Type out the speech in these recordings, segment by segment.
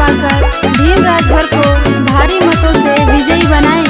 दबाकर भीम राजभर को भारी मतों से विजयी बनाएं।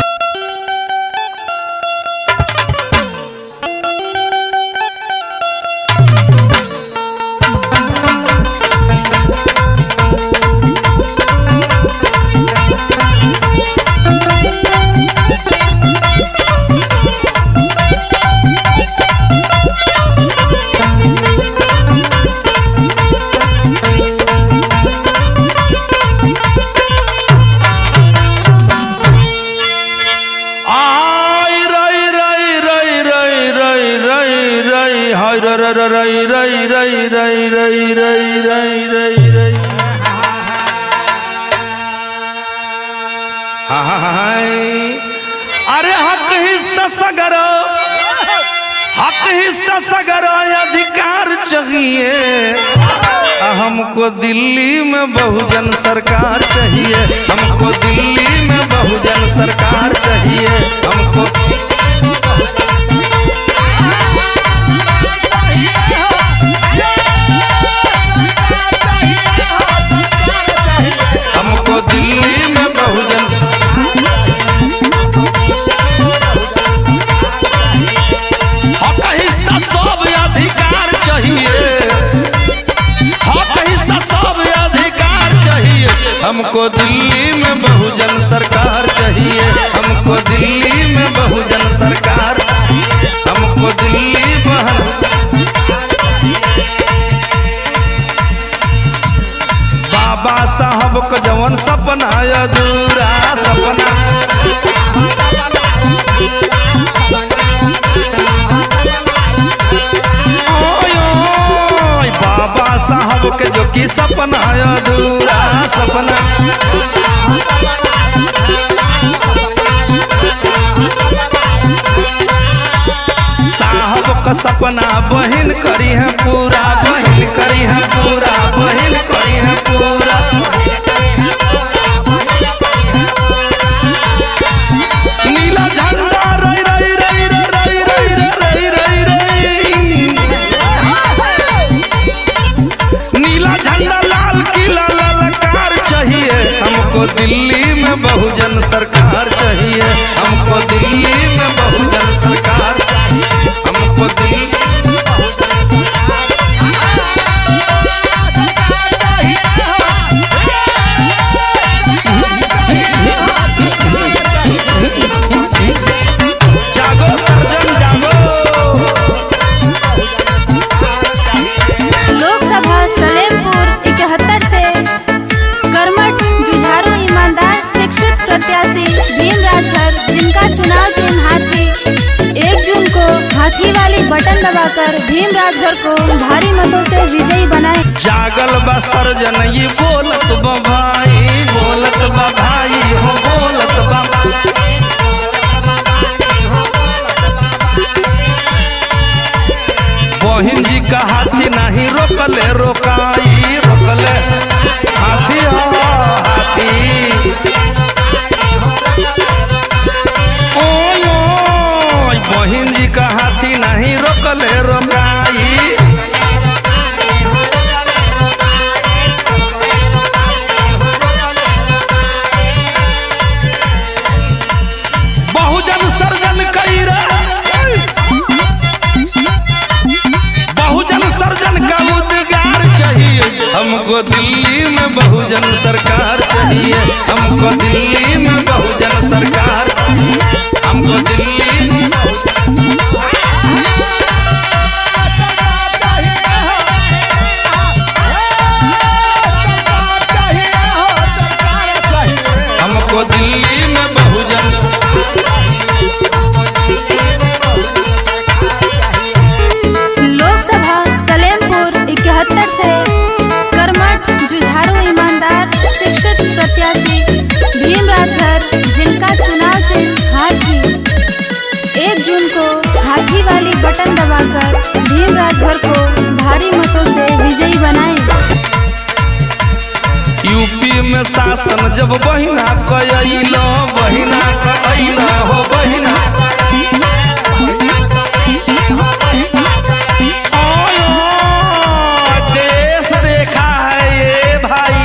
अरे हक हिस्सा सगर अधिकार चाहिए हमको दिल्ली में बहुजन सरकार चाहिए। हमको दिल्ली में बहुजन सरकार चाहिए। हमको दिल्ली में बहुजन हक हिस्सा सब अधिकार चाहिए। हक हिस्सा सब अधिकार चाहिए। हमको दिल्ली में बहुजन सरकार चाहिए। हमको दिल्ली में बहुजन सरकार। हमको दिल्ली बाबा साहब का जवन सपना अधूरा सपना बाबा साहब के जो कि सपना अधूरा सपना साहब का सपना बहिन करी है पूरा। बहिन करी है पूरा। बहिन करी है पूरा। नीला झंडा रई रई रई रई रई रई रई रई नीला झंडा लाल किला ललकार चाहिए। हमको दिल्ली में बहुजन सरकार चाहिए। हमको दिल्ली में बहुजन सरकार। हमको दिल्ली जागो सर्जन जागो। लोकसभा सलेमपुर 71 से कर्मठ जुझारू ईमानदार शिक्षित प्रत्याशी भीम राजभर जिनका चुनाव चिन्ह हाथी 1 जून को हाथी वाली बटन दबाकर भीम राजभर को भारी मतों से विजयी बनाए। जागल बा सर्जन ये बोलत बा भाई। बोलत बा भाई हो बोलत बा। बहिन जी का हाथी नहीं रोकले रोकाई। रोकले हाथी हो हाथी। ओय बहिन जी का हाथी नहीं रोकले रोकाई। बहुजन सर्जन कई रे बहुजन सर्जन का उद्गार चाहिए। हमको दिल्ली में बहुजन सरकार चाहिए। हमको दिल्ली में बहुजन सरकार। हमको दिल्ली में हमको दिल्ली में बहुजन लोकसभा सलेमपुर 71 से कर्मठ जुझारू ईमानदार शिक्षित प्रत्याशी भीम राजभर जिनका चुनाव चिन्ह हाथी 1 जून को हाथी वाली बटन दबाकर भीम राजभर को भारी मतों से विजयी बनाए। यूपी में शासन जब बहिना कइलो बहिना कइलो हो बहिना देश देखा है ये भाई।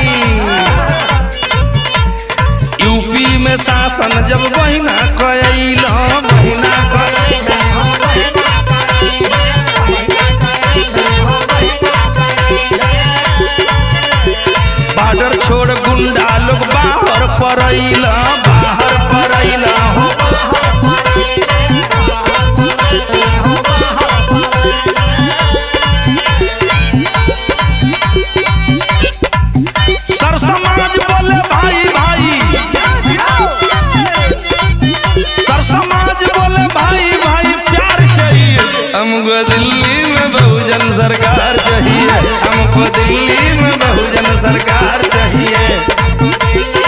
शासन जब बहिना कइला बहिना बॉर्डर छोड़ गुंडा लोग बाहर परैला हो सर समाज बोले भाई भाई सर समाज बोले भाई भाई प्यार चाहिए हमको दिल्ली में बहुजन सरकार चाहिए हमको दिल्ली में बहुजन सरकार चाहिए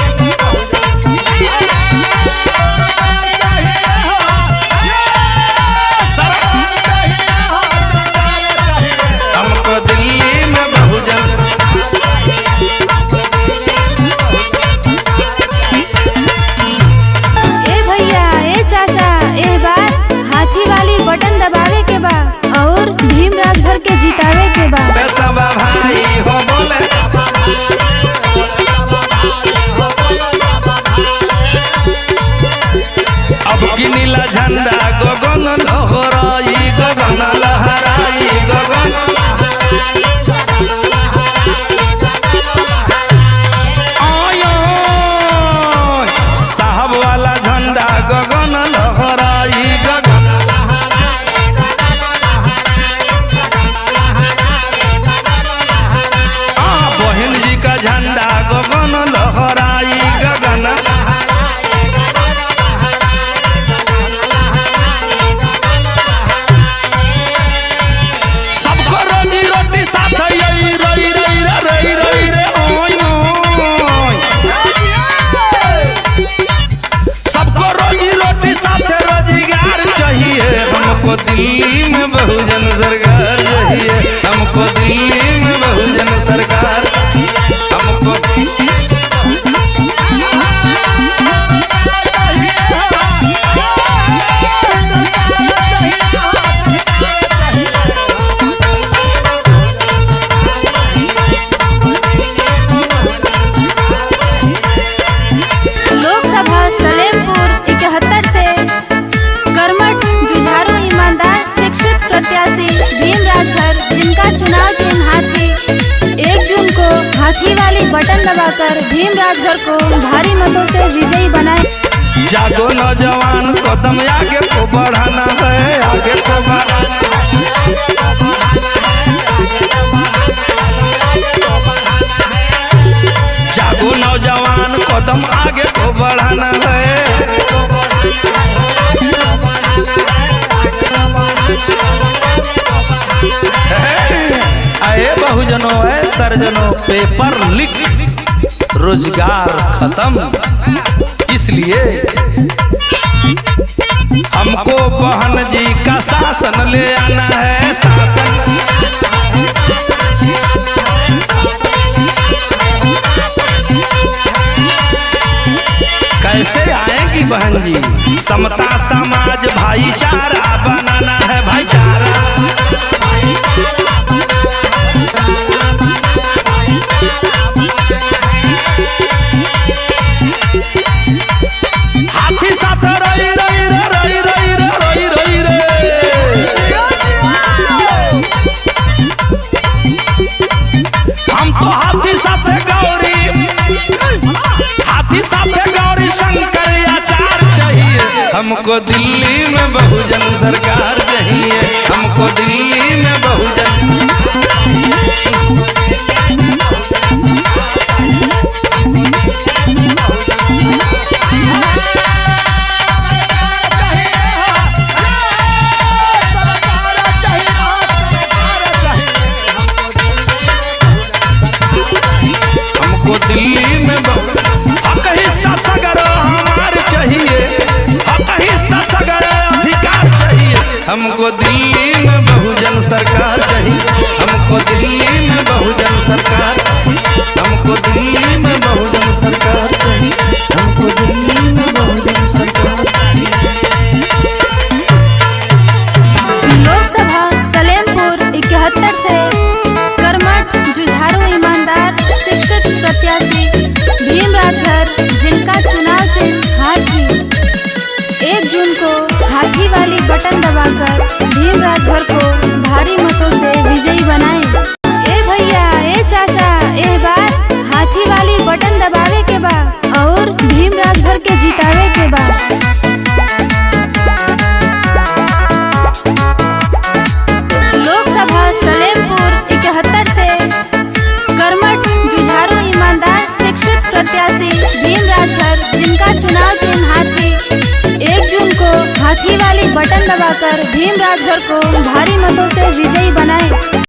हमको दिल्ली में बहुजन ए भैया ए चाचा ए बार हाथी वाली बटन दबावे के बा और भीम राजभर के जितावे के बा। सब भाई हो बोले अब की नीला झंडा गगन लहराई गगन लहराई गगन आयो साहब वाला झंडा गगन लहराई गगन बहन जी का झंडा गगन लहराई गगन सबको रोजी रोटी साथ यही रही रही रही रही रे ओय ओय सबको रोजी रोटी साथ रोजगार चाहिए हमको दिल्ली में बहुजन सरकार चाहिए हमको दिल्ली में बहुजन सरकार हमको लोकसभा सलेमपुर 71 से कर्मठ जुझारू ईमानदार शिक्षित प्रत्याशी भीम राजभर जिनका चुनाव चिन्ह हाथी 1 जून को हाथी वाली बटन दबाकर भीम राजभर को भारी मतों से विजयी बनाए। जागो नौजवान कदम आगे को बढ़ाना है आगे को जागो नौजवान कदम आगे को बढ़ाना है आए बहुजनों है सरजनों पेपर लिख रोजगार खत्म इसलिए हमको बहन जी का शासन ले आना है शासन कैसे आएगी बहन जी समता समाज भाईचारा बनाना है भाईचारा हाथी साथ रही रही रे रही रही रे रही रही रे हम तो हाथी साथ गौरी शंकर आचार चाहिए हमको दिल्ली में बहुजन सरकार चाहिए हमको दिल्ली में बहुजन हमको दिल्ली में हक हिस्सा सगर हमार चाहिए हक हिस्सा सगर अधिकार चाहिए हमको दिल्ली में बहुजन सरकार चाहिए हमको दिल्ली में बहुजन सरकार हमको दिल्ली में बहुजन सरकार चाहिए हमको दिल्ली में बहुजन सरकार लोकसभा सलेमपुर 71 से कर्मठ जुझारू ईमानदार शिक्षित प्रत्याशी भीम राजभर जिनका चुनाव चिन्ह हाथी राजभर को भारी मतों से विजयी